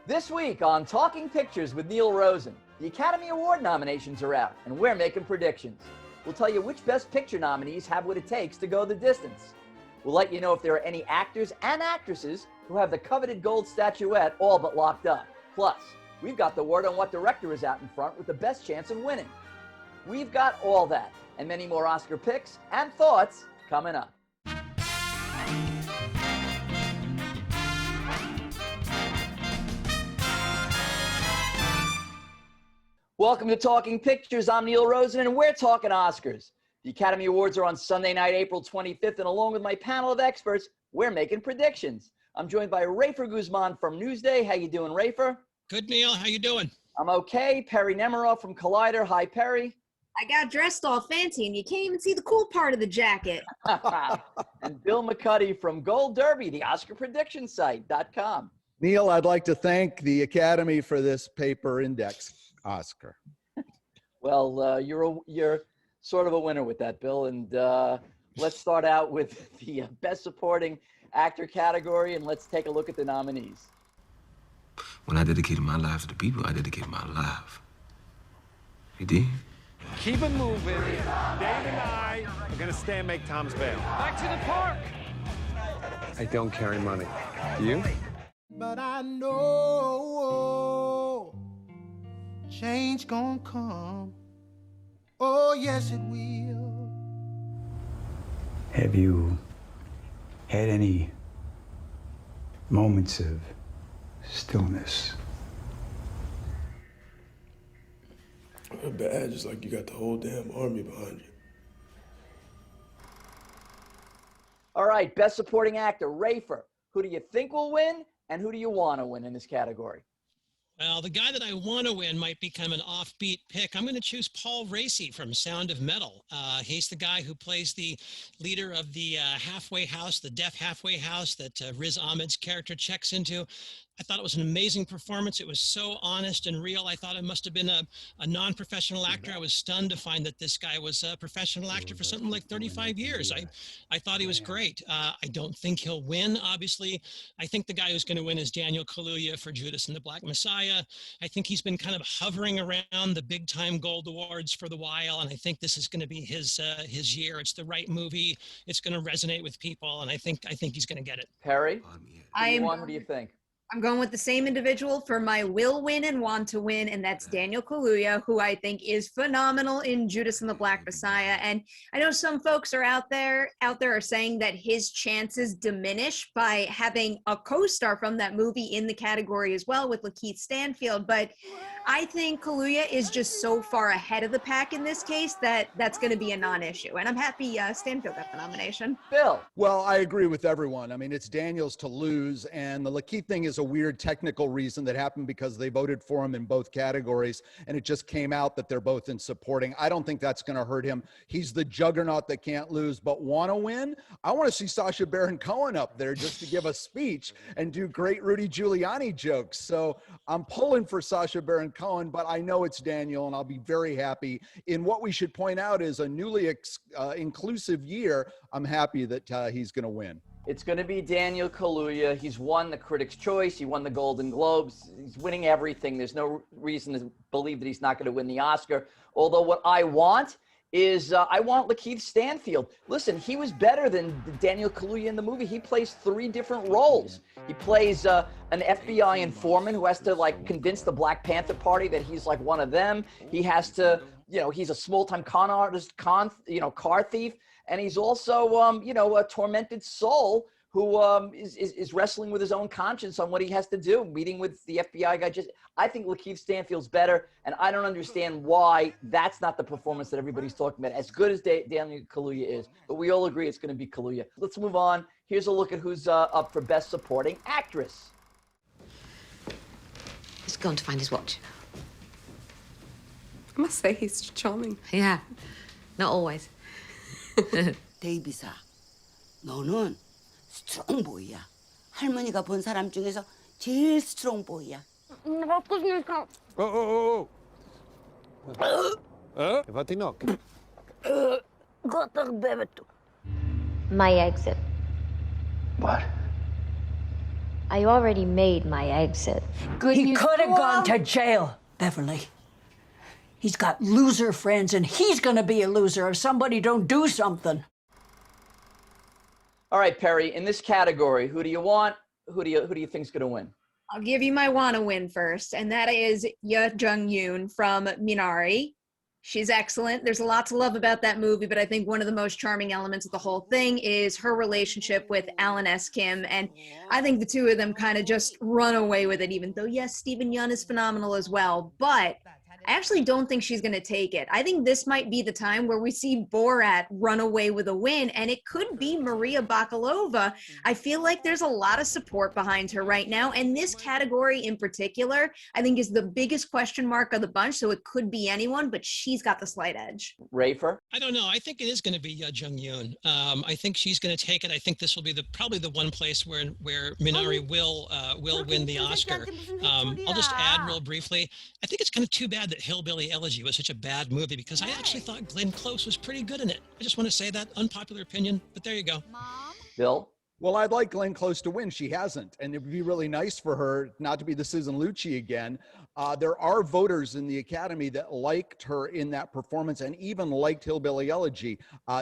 This week on Talking Pictures with Neil Rosen, the Academy Award nominations are out, and we're making predictions. We'll tell you which Best Picture nominees have what it takes to go the distance. We'll let you know if there are any actors and actresses who have the coveted gold statuette all but locked up. Plus, we've got the word on what director is out in front with the best chance of winning. We've got all that and many more Oscar picks and thoughts coming up. Welcome to Talking Pictures. I'm Neil Rosen, and we're talking Oscars. The Academy Awards are on Sunday night, April 25th, and along with my panel of experts, we're making predictions. I'm joined by Rafer Guzman from Newsday. How you doing, Rafer? Good, Neil. How you doing? I'm okay. Perry Nemiroff from Collider. Hi, Perry. I got dressed all fancy, and you can't even see the cool part of the jacket. And Bill McCuddy from Gold Derby, the Oscar prediction site.com. Neil, I'd like to thank the Academy for this paper index Oscar. Well, you're sort of a winner with that, Bill. And let's start out with the Best Supporting Actor category, and let's take a look at the nominees. When I dedicated my life to the people, I dedicated my life. You did? Keep it moving. Dave and I are going to stay and make Tom's bail. Back to the park. I don't carry money. Do you? But I know change gonna come. Oh, yes, it will. Have you had any moments of stillness? Bad, just like you got the whole damn army behind you. All right, Best Supporting Actor, Rafer. Who do you think will win, and who do you want to win in this category? Well, the guy that I want to win might become an offbeat pick. I'm going to choose Paul Raci from Sound of Metal. He's the guy who plays the leader of the halfway house, the deaf halfway house that Riz Ahmed's character checks into. I thought it was an amazing performance. It was so honest and real. I thought it must have been a non-professional actor. I was stunned to find that this guy was a professional actor for something like 35 years. I thought he was great. I don't think he'll win, obviously. I think the guy who's going to win is Daniel Kaluuya for Judas and the Black Messiah. I think he's been kind of hovering around the big-time gold awards for the while, and I think this is going to be his year. It's the right movie. It's going to resonate with people, and I think he's going to get it. Perry, what do you think? I'm going with the same individual for my will win and want to win, and that's Daniel Kaluuya, who I think is phenomenal in Judas and the Black Messiah. And I know some folks are out there are saying that his chances diminish by having a co-star from that movie in the category as well with Lakeith Stanfield. But I think Kaluuya is just so far ahead of the pack in this case that that's going to be a non-issue. And I'm happy Stanfield got the nomination. Bill. Well, I agree with everyone. I mean, it's Daniel's to lose, and the Lakeith thing is a weird technical reason that happened because they voted for him in both categories, and it just came out that they're both in supporting. I don't think that's going to hurt him. He's the juggernaut that can't lose, but want to win? I want to see Sacha Baron Cohen up there just to give a speech and do great Rudy Giuliani jokes. So I'm pulling for Sacha Baron Cohen, but I know it's Daniel, and I'll be very happy. In what we should point out is a newly inclusive year. I'm happy that he's going to win. It's going to be Daniel Kaluuya. He's won the Critics' Choice. He won the Golden Globes. He's winning everything. There's no reason to believe that he's not going to win the Oscar. Although what I want is I want Lakeith Stanfield. Listen, he was better than Daniel Kaluuya in the movie. He plays 3 different roles. He plays an FBI informant who has to convince the Black Panther Party that he's like one of them. He has to, he's a small-time con artist, car thief. And he's also, a tormented soul who is wrestling with his own conscience on what he has to do, meeting with the FBI guy. I think Lakeith Stanfield's better, and I don't understand why that's not the performance that everybody's talking about, as good as Daniel Kaluuya is. But we all agree it's going to be Kaluuya. Let's move on. Here's a look at who's up for Best Supporting Actress. He's gone to find his watch. I must say he's charming. Yeah, not always. 데이비사, 너는 스트롱보이야. 할머니가 본 사람 중에서 제일 스트롱보이야. והתינוק. My exit. What? I already made my exit. Good he could have gone to jail, Beverly. He's got loser friends, and he's gonna be a loser if somebody don't do something. All right, Perry, in this category, who do you want? Who do you think's going to win? I'll give you my wanna win first, and that is Ye Jung-yoon from Minari. She's excellent. There's a lot to love about that movie, but I think one of the most charming elements of the whole thing is her relationship with Alan S. Kim, and I think the two of them kind of just run away with it, even though, yes, Stephen Yeun is phenomenal as well, but I actually don't think she's going to take it. I think this might be the time where we see Borat run away with a win, and it could be Maria Bakalova. I feel like there's a lot of support behind her right now, and this category in particular, I think is the biggest question mark of the bunch, so it could be anyone, but she's got the slight edge. Rafer? I don't know. I think it is going to be Jung-yoon. I think she's going to take it. I think this will be probably the one place where Minari will win the Oscar. I'll just add real briefly, I think it's kind of too bad that Hillbilly Elegy was such a bad movie because I actually thought Glenn Close was pretty good in it. I just want to say that, unpopular opinion, but there you go. Bill? Well, I'd like Glenn Close to win. She hasn't, and it would be really nice for her not to be the Susan Lucci again. There are voters in the Academy that liked her in that performance and even liked Hillbilly Elegy.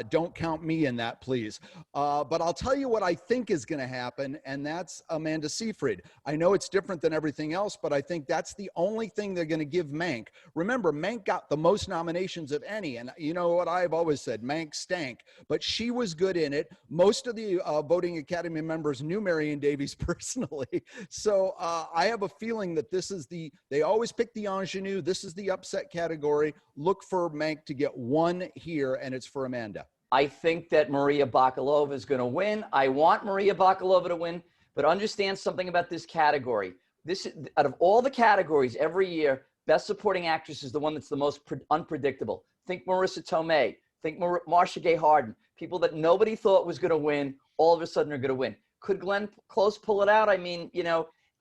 Don't count me in that, please. But I'll tell you what I think is going to happen, and that's Amanda Seyfried. I know it's different than everything else, but I think that's the only thing they're going to give Mank. Remember, Mank got the most nominations of any, and you know what I've always said, Mank stank, but she was good in it. Most of the voting Academy members knew Marion Davies personally. So I have a feeling that this is they always pick the ingenue. This is the upset category. Look for Mank to get one here, and it's for Amanda. I think that Maria Bakalova is going to win. I want Maria Bakalova to win, but understand something about this category. This, out of all the categories every year, Best Supporting Actress is the one that's the most unpredictable. Think Marissa Tomei. Think Marcia Gay Harden. People that nobody thought was going to win, all of a sudden are going to win. Could Glenn Close pull it out? I mean,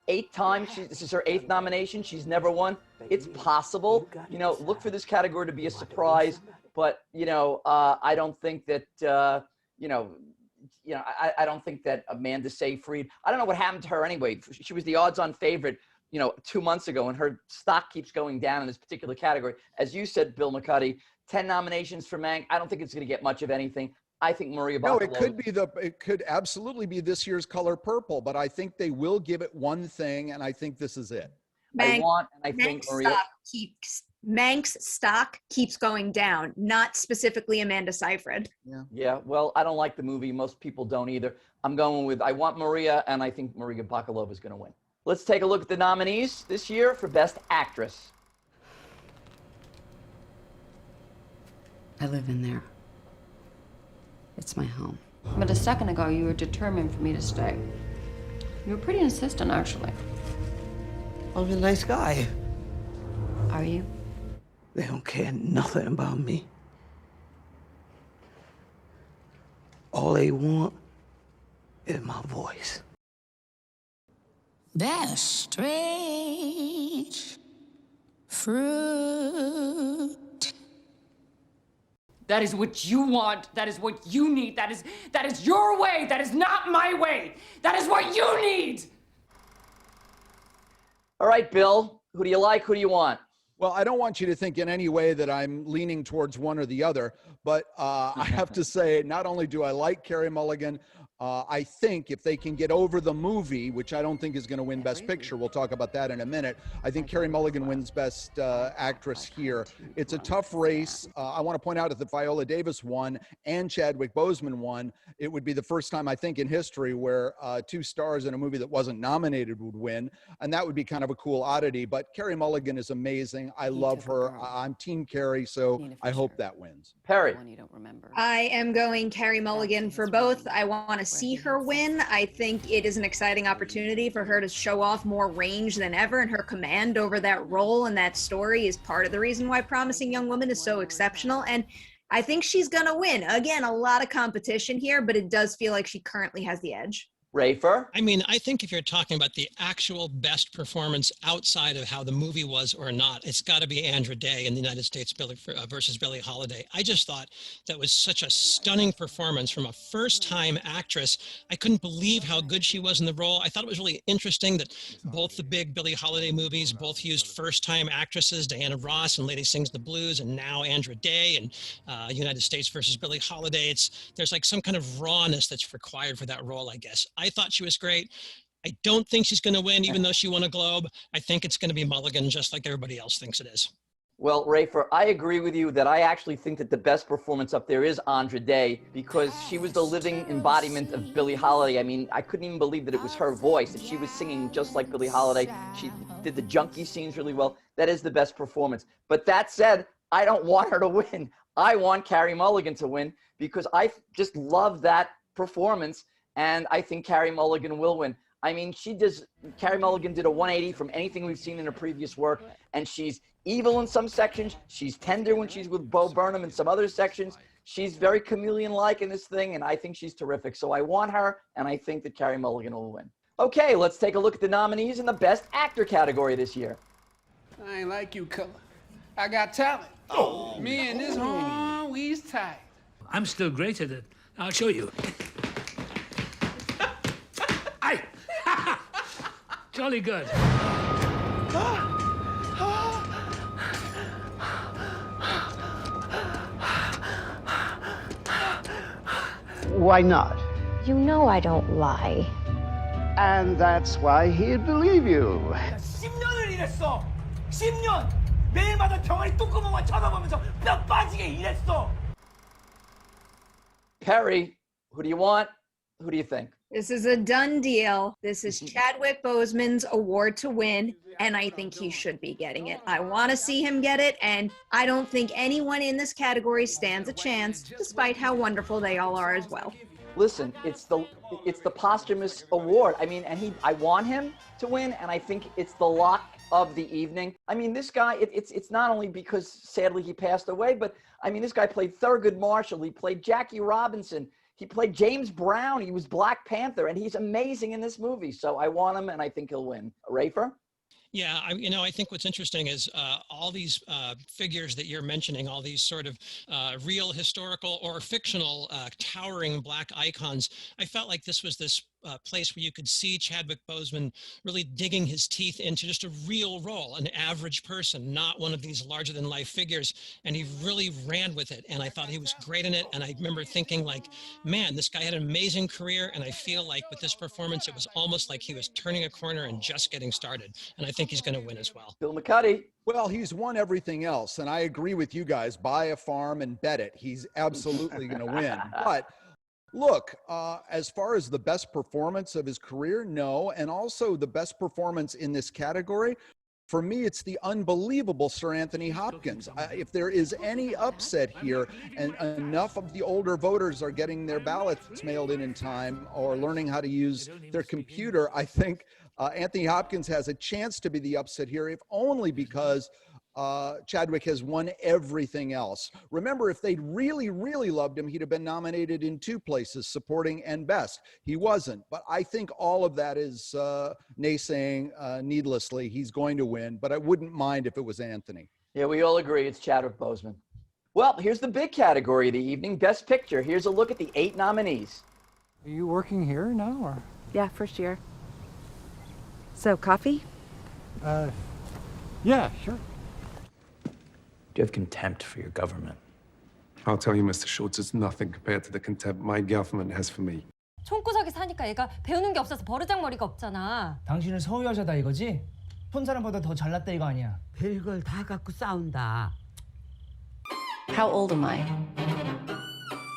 8 times. This is her 8th nomination. She's never won. It's possible. Look for this category to be a surprise. But, I don't think that, I don't think that Amanda Seyfried, I don't know what happened to her anyway. She was the odds-on favorite, 2 months ago, and her stock keeps going down in this particular category. As you said, Bill McCuddy, 10 nominations for Mank. I don't think it's going to get much of anything. I think Maria Bakalova. No, it could absolutely be this year's Color Purple, but I think they will give it one thing, and I think this is it. Mank's stock keeps going down, not specifically Amanda Seyfried. Yeah. Well, I don't like the movie. Most people don't either. I'm going with, I want Maria, and I think Maria Bakalova is going to win. Let's take a look at the nominees this year for Best Actress. I live in there. It's my home. But a second ago, you were determined for me to stay. You were pretty insistent, actually. I'm a nice guy. Are you? They don't care nothing about me. All they want is my voice. That's strange fruit. That is what you want. That is what you need. That is your way. That is not my way. That is what you need. All right, Bill, who do you like? Who do you want? Well, I don't want you to think in any way that I'm leaning towards one or the other, but I have to say, not only do I like Carey Mulligan, I think if they can get over the movie, which I don't think is going to win Best Picture, we'll talk about that in a minute. I think Carey Mulligan wins Best Actress here. It's a tough race. I want to point out that Viola Davis won and Chadwick Boseman won. It would be the first time, I think, in history where 2 stars in a movie that wasn't nominated would win, and that would be kind of a cool oddity. But Carey Mulligan is amazing. I love her. I'm Team Carey, so I hope that wins. Perry. I am going Carey Mulligan for both. I want to see her win. I think it is an exciting opportunity for her to show off more range than ever, and her command over that role and that story is part of the reason why Promising Young Woman is so exceptional, and I think she's gonna win. Again, a lot of competition here, but it does feel like she currently has the edge. Rafer? I mean, I think if you're talking about the actual best performance outside of how the movie was or not, it's got to be Andra Day in the United States versus Billie Holiday. I just thought that was such a stunning performance from a first-time actress. I couldn't believe how good she was in the role. I thought it was really interesting that both the big Billie Holiday movies both used first-time actresses, Diana Ross and Lady Sings the Blues, and now Andra Day and United States versus Billie Holiday. There's like some kind of rawness that's required for that role, I guess. I thought she was great. I don't think she's going to win, even though she won a Globe. I think it's going to be Mulligan, just like everybody else thinks it is. Well, Rafer, I agree with you that I actually think that the best performance up there is Andra Day, because she was the living embodiment of Billie Holiday. I mean, I couldn't even believe that it was her voice, that she was singing just like Billie Holiday. She did the junkie scenes really well. That is the best performance. But that said, I don't want her to win. I want Carey Mulligan to win, because I just love that performance. And I think Carey Mulligan will win. I mean, Carey Mulligan did a 180 from anything we've seen in her previous work. And she's evil in some sections. She's tender when she's with Bo Burnham in some other sections. She's very chameleon-like in this thing. And I think she's terrific. So I want her. And I think that Carey Mulligan will win. Okay, let's take a look at the nominees in the Best Actor category this year. I ain't like you, Color. I got talent. Oh, me and this horn, we's tight. I'm still great at it. I'll show you. Jolly good. Why not? You know I don't lie. And that's why he'd believe you. 10년을 일했어. 10년. 매일마다 병아리 똥구멍만 쳐다보면서 뼈 빠지게 일했어. Perry, who do you want? Who do you think? This is a done deal. This is Chadwick Boseman's award to win, and I think he should be getting it. I want to see him get it, and I don't think anyone in this category stands a chance, despite how wonderful they all are as well. Listen, it's the posthumous award. I mean, and I want him to win, and I think it's the lock of the evening. I mean, this guy, it's not only because sadly he passed away, but I mean, this guy played Thurgood Marshall. He played Jackie Robinson. He played James Brown. He was Black Panther, and he's amazing in this movie. So I want him, and I think he'll win. Rafer? Yeah, I think what's interesting is all these figures that you're mentioning, all these sort of real, historical, or fictional towering Black icons. I felt like this was this place where you could see Chadwick Boseman really digging his teeth into just a real role, an average person, not one of these larger-than-life figures. And he really ran with it, and I thought he was great in it. And I remember thinking, like, man, this guy had an amazing career, and I feel like with this performance, it was almost like he was turning a corner and just getting started. And I think he's going to win as well. Bill McCuddy. Well, he's won everything else, and I agree with you guys. Buy a farm and bet it. He's absolutely going to win. But look, as far as the best performance of his career, no. And also the best performance in this category, for me, it's the unbelievable Sir Anthony Hopkins. If there is any upset here, and enough of the older voters are getting their ballots mailed in time or learning how to use their computer, I think Anthony Hopkins has a chance to be the upset here, if only because Chadwick has won everything else. Remember, if they'd really, really loved him, he'd have been nominated in 2 places, supporting and best. He wasn't. But I think all of that is naysaying needlessly. He's going to win, but I wouldn't mind if it was Anthony. Yeah, we all agree it's Chadwick Boseman. Well, here's the big category of the evening, Best Picture. Here's a look at the 8 nominees. Are you working here now, or? Yeah, first year. So, coffee? Yeah, sure. Do you have contempt for your government? I'll tell you, Mr. Schultz, it's nothing compared to the contempt my government has for me. 총구석에 사니까 얘가 배우는 게 없어서 버르장머리가 없잖아. 당신은 서울 여자다 이거지? 폰 사람보다 더 잘났다 이거 아니야? 별걸 다 갖고 싸운다. How old am I?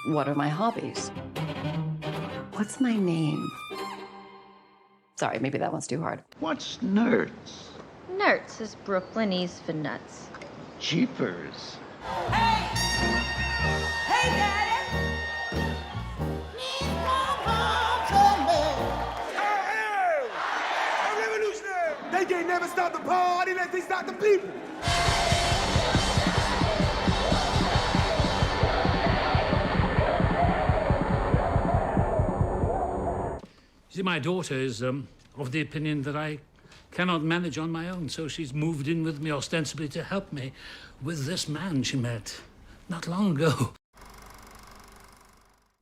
What are my hobbies? What's my name? Sorry, maybe that one's too hard. What's nerds? Nerds is Brooklynese for nuts. Jeepers. Hey, Daddy! A revolutionary! They can't never stop the party unless they stop the people. See, my daughter is of the opinion that I cannot manage on my own, so she's moved in with me ostensibly to help me with this man she met not long ago.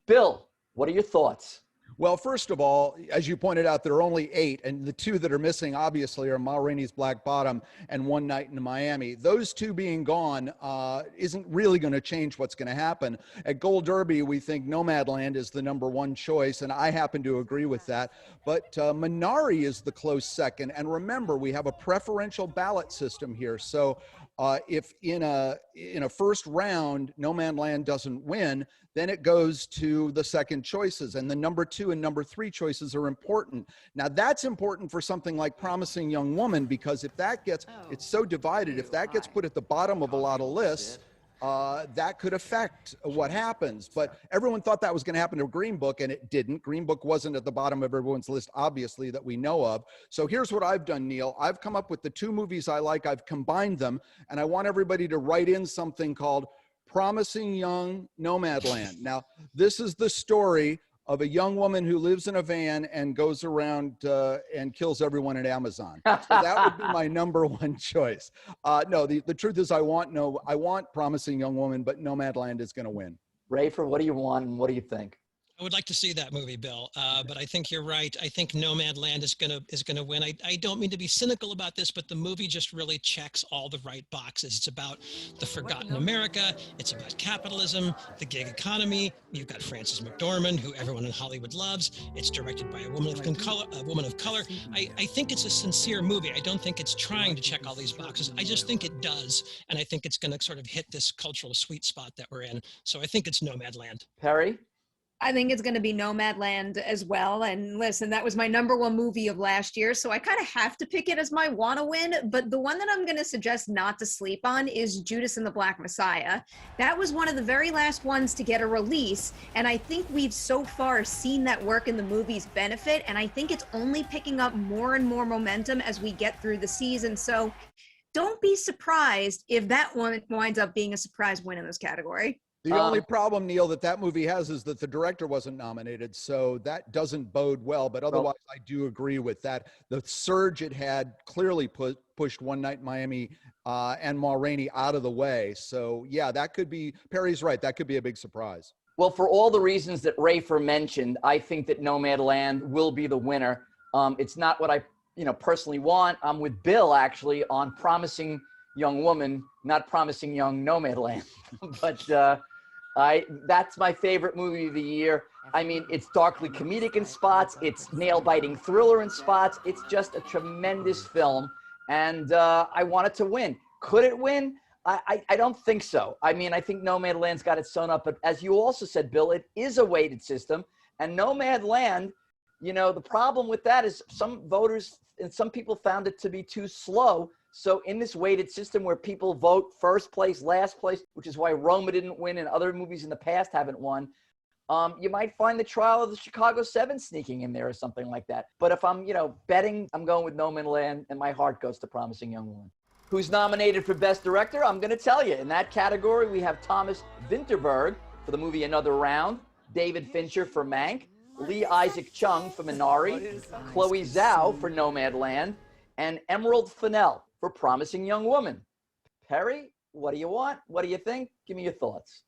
Bill, what are your thoughts? Well, first of all, as you pointed out, there are only 8, and the 2 that are missing, obviously, are Ma Rainey's Black Bottom and One Night in Miami. Those 2 being gone isn't really going to change what's going to happen. At Gold Derby, we think Nomadland is the #1 choice, and I happen to agree with that. But Minari is the close second. And remember, we have a preferential ballot system here. So if in a first round, Nomadland doesn't win, then it goes to the second choices, and the #2 and #3 choices are important. Now that's important for something like Promising Young Woman, because if that gets, it's so divided, if that gets put at the bottom of a lot of lists, that could affect what happens. But everyone thought that was going to happen to Green Book, and it didn't. Green Book wasn't at the bottom of everyone's list, obviously, that we know of. So here's what I've done, Neil. I've come up with the 2 movies I like. I've combined them, and I want everybody to write in something called Promising Young Nomadland. Now, this is the story of a young woman who lives in a van and goes around and kills everyone at Amazon. So that would be my #1 choice. No, the truth is I want Promising Young Woman, but Nomadland is going to win. Rafer, what do you want and what do you think? I would like to see that movie, Bill, but I think you're right. I think Nomadland is gonna win. I don't mean to be cynical about this, but the movie just really checks all the right boxes. It's about the forgotten America. It's about capitalism, the gig economy. You've got Frances McDormand, who everyone in Hollywood loves. It's directed by a woman of color. I think it's a sincere movie. I don't think it's trying to check all these boxes. I just think it does, and I think it's going to sort of hit this cultural sweet spot that we're in. So I think it's Nomadland. Perry? I think it's going to be Nomadland as well. And listen, that was my #1 movie of last year, so I kind of have to pick it as my wanna win. But the one that I'm going to suggest not to sleep on is Judas and the Black Messiah. That was one of the very last ones to get a release, and I think we've so far seen that work in the movie's benefit, and I think it's only picking up more and more momentum as we get through the season. So don't be surprised if that one winds up being a surprise win in this category. The only problem, Neil, that movie has is that the director wasn't nominated, so that doesn't bode well. But otherwise, I do agree with that. The surge it had clearly pushed One Night in Miami and Ma Rainey out of the way. So, yeah, that could be, Perry's right, that could be a big surprise. Well, for all the reasons that Rafer mentioned, I think that Nomadland will be the winner. It's not what I personally want. I'm with Bill, actually, on Promising Young Woman, not Promising Young Nomadland. But that's my favorite movie of the year. I mean, it's darkly comedic in spots. It's nail-biting thriller in spots. It's just a tremendous film, and I want it to win. Could it win? I don't think so. I mean, I think Nomadland's got it sewn up, but as you also said, Bill, it is a weighted system, and Nomadland, the problem with that is some voters and some people found it to be too slow. So in this weighted system where people vote first place, last place, which is why Roma didn't win and other movies in the past haven't won, you might find the Trial of the Chicago 7 sneaking in there or something like that. But if I'm, betting, I'm going with Nomadland, and my heart goes to Promising Young Woman. Who's nominated for Best Director? I'm going to tell you. In that category, we have Thomas Vinterberg for the movie Another Round, David Fincher for Mank, Lee Isaac Chung for Minari, Chloe Zhao for Nomadland, and Emerald Fennell for Promising Young Woman. Perry, what do you want? What do you think? Give me your thoughts.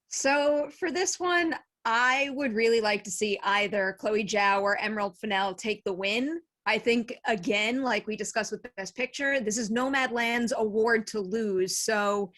So for this one, I would really like to see either Chloe Zhao or Emerald Fennell take the win. I think, again, like we discussed with Best Picture, this is Nomadland's award to lose. So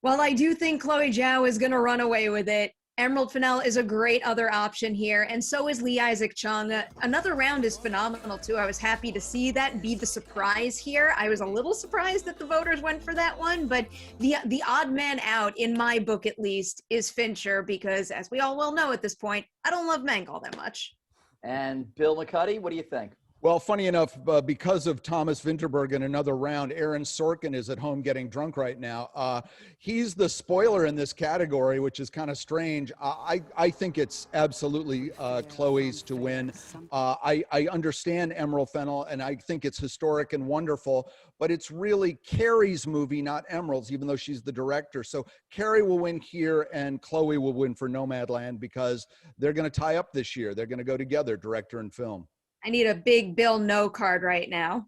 while I do think Chloe Zhao is going to run away with it, Emerald Fennell is a great other option here, and so is Lee Isaac Chung. Another Round is phenomenal, too. I was happy to see that be the surprise here. I was a little surprised that the voters went for that one, but the odd man out, in my book at least, is Fincher, because as we all well know at this point, I don't love Mank all that much. And Bill McCuddy, what do you think? Well, funny enough, because of Thomas Vinterberg in another round, Aaron Sorkin is at home getting drunk right now. He's the spoiler in this category, which is kind of strange. I think it's absolutely Chloe's to win. I understand Emerald Fennell, and I think it's historic and wonderful, but it's really Carrie's movie, not Emerald's, even though she's the director. So Carrie will win here, and Chloe will win for Nomadland because they're going to tie up this year. They're going to go together, director and film. I need a big Bill no card right now.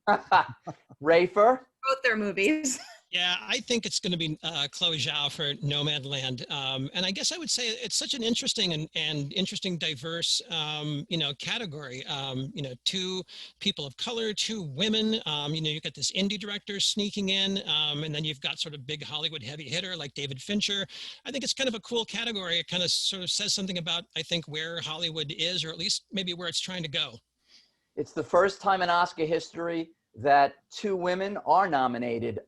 Rafer? Both their movies. Yeah, I think it's going to be Chloe Zhao for Nomadland. And I guess I would say it's such an interesting and interesting, diverse, category. Two people of color, two women. You've got this indie director sneaking in, and then you've got sort of big Hollywood heavy hitter like David Fincher. I think it's kind of a cool category. It kind of sort of says something about, I think, where Hollywood is, or at least maybe where it's trying to go. It's the first time in Oscar history that two women are nominated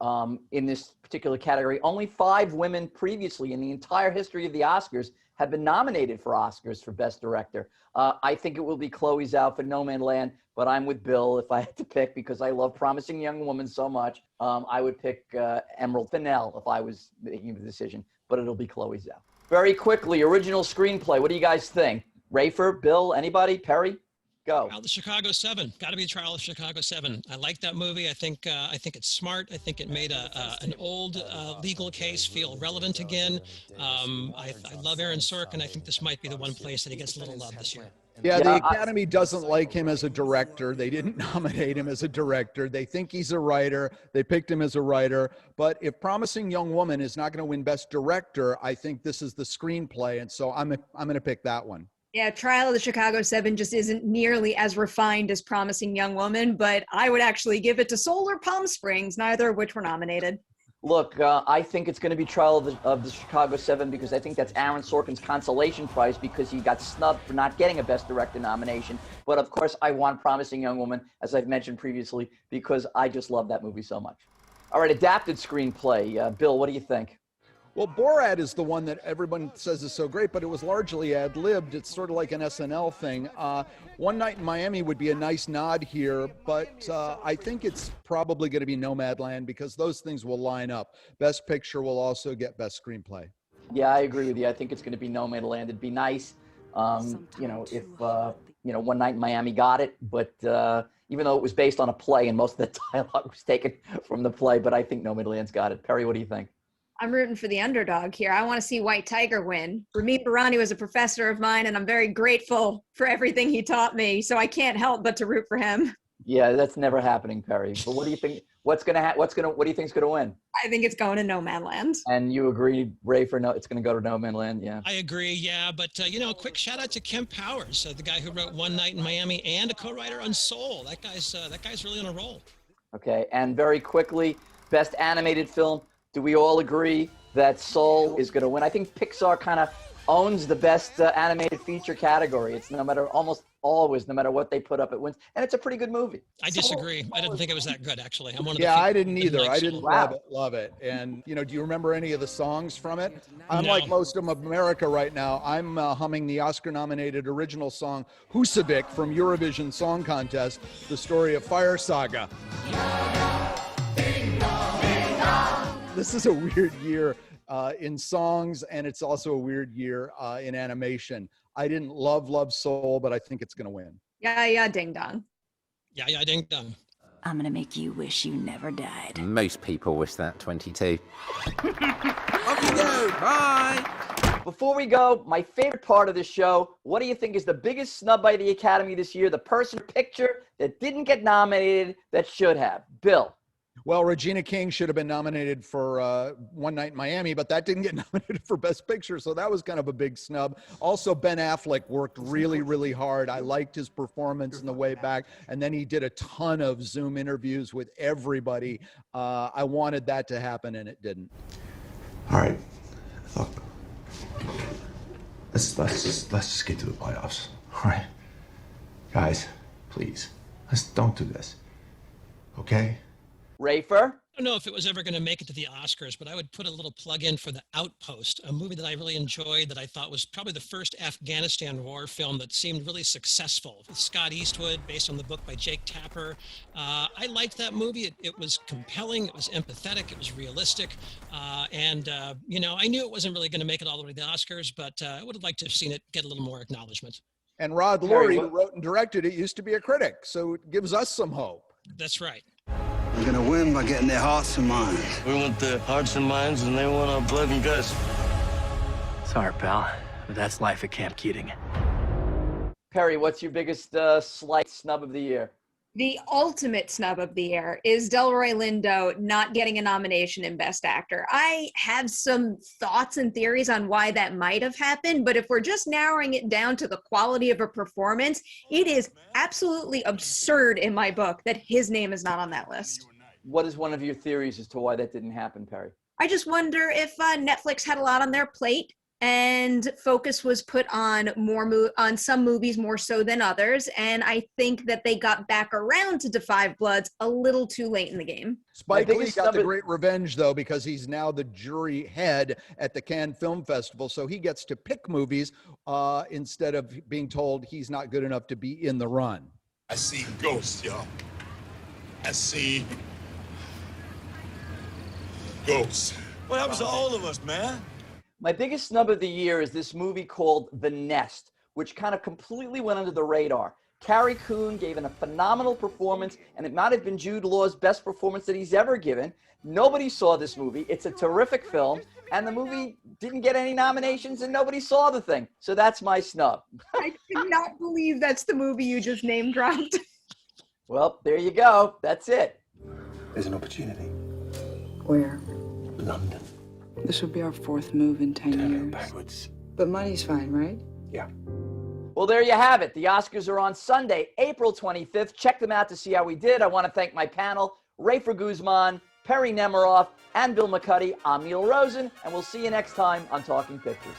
in this particular category. Only 5 women previously in the entire history of the Oscars have been nominated for Oscars for Best Director. I think it will be Chloe Zhao for Nomadland, but I'm with Bill if I had to pick because I love Promising Young Woman so much. I would pick Emerald Fennell if I was making the decision, but it'll be Chloe Zhao. Very quickly, original screenplay. What do you guys think? Rafer, Bill, anybody? Perry? Go. Trial of the Chicago 7. Got to be Trial of Chicago 7. I like that movie. I think it's smart. I think it made an old legal case feel relevant again. I love Aaron Sorkin. I think this might be the one place that he gets a little love this year. Yeah, the Academy doesn't like him as a director. They didn't nominate him as a director. They think he's a writer. They picked him as a writer. But if Promising Young Woman is not going to win Best Director, I think this is the screenplay. And so I'm going to pick that one. Yeah, Trial of the Chicago 7 just isn't nearly as refined as Promising Young Woman, but I would actually give it to Soul or Palm Springs, neither of which were nominated. Look, I think it's going to be Trial of the Chicago 7 because I think that's Aaron Sorkin's consolation prize because he got snubbed for not getting a Best Director nomination. But of course, I want Promising Young Woman, as I've mentioned previously, because I just love that movie so much. All right, adapted screenplay. Bill, what do you think? Well, Borat is the one that everyone says is so great, but it was largely ad-libbed. It's sort of like an SNL thing. One Night in Miami would be a nice nod here, but I think it's probably going to be Nomadland because those things will line up. Best Picture will also get Best Screenplay. Yeah, I agree with you. I think it's going to be Nomadland. It'd be nice, if One Night in Miami got it, but even though it was based on a play and most of the dialogue was taken from the play, but I think Nomadland's got it. Perry, what do you think? I'm rooting for the underdog here. I want to see White Tiger win. Ramin Barani was a professor of mine, and I'm very grateful for everything he taught me, so I can't help but to root for him. Yeah, that's never happening, Perry. But what do you think? What do you think's gonna win? I think it's going to Nomadland. And you agree, Ray, it's gonna go to Nomadland, yeah. I agree, yeah. But quick shout out to Kemp Powers, the guy who wrote One Night in Miami and a co-writer on Soul. That guy's really on a roll. Okay, and very quickly, Best Animated Film. Do we all agree that Soul is going to win? I think Pixar kind of owns the best animated feature category. It's almost always, no matter what they put up, it wins. And it's a pretty good movie. I disagree. I didn't think it was that good, actually. I'm one of the I didn't either. I didn't Wow. love it. And, do you remember any of the songs from it? Unlike most of America right now, I'm humming the Oscar-nominated original song, Husavik from Eurovision Song Contest, the story of Fire Saga. This is a weird year in songs, and it's also a weird year in animation. I didn't love Soul, but I think it's going to win. Yeah, ding dong. Yeah, ding dong. I'm going to make you wish you never died. Most people wish that, 22. Off you go. Bye. Before we go, my favorite part of the show, what do you think is the biggest snub by the Academy this year? The person picture that didn't get nominated that should have. Bill. Well, Regina King should have been nominated for One Night in Miami, but that didn't get nominated for Best Picture, so that was kind of a big snub. Also, Ben Affleck worked really, really hard. I liked his performance in The Way Back, and then he did a ton of Zoom interviews with everybody. I wanted that to happen, and it didn't. All right, look, let's just get to the playoffs. All right, guys, please, don't do this, okay? Rafer? I don't know if it was ever going to make it to the Oscars, but I would put a little plug in for The Outpost, a movie that I really enjoyed that I thought was probably the first Afghanistan war film that seemed really successful. With Scott Eastwood, based on the book by Jake Tapper. I liked that movie. It was compelling. It was empathetic. It was realistic. You know, I knew it wasn't really going to make it all the way to the Oscars, but I would have liked to have seen it get a little more acknowledgement. And Rod Lurie, who wrote and directed it, used to be a critic, so it gives us some hope. That's right. We're gonna win by getting their hearts and minds. We want their hearts and minds, and they want our blood and guts. Sorry, pal, but that's life at Camp Keating. Perry, what's your biggest slight snub of the year? The ultimate snub of the year is Delroy Lindo not getting a nomination in Best Actor. I have some thoughts and theories on why that might have happened, but if we're just narrowing it down to the quality of a performance, it is absolutely absurd in my book that his name is not on that list. What is one of your theories as to why that didn't happen, Perry? I just wonder if Netflix had a lot on their plate and focus was put on on some movies more so than others. And I think that they got back around to Da 5 Bloods a little too late in the game. Spike Lee got the great revenge, though, because he's now the jury head at the Cannes Film Festival. So he gets to pick movies instead of being told he's not good enough to be in the run. I see ghosts, y'all. I see ghosts. What happens to all of us, man? My biggest snub of the year is this movie called The Nest, which kind of completely went under the radar. Carrie Coon gave a phenomenal performance, and it might have been Jude Law's best performance that he's ever given. Nobody saw this movie. It's a terrific film, and the movie didn't get any nominations, and nobody saw the thing. So that's my snub. I cannot believe that's the movie you just name dropped. Well, there you go. That's it. There's an opportunity. Where? London. This will be our fourth move in 10 years. Backwards. But money's fine, right? Yeah. Well, there you have it. The Oscars are on Sunday, April 25th. Check them out to see how we did. I want to thank my panel, Rafer Guzman, Perry Nemiroff, and Bill McCuddy. I'm Neil Rosen, and we'll see you next time on Talking Pictures.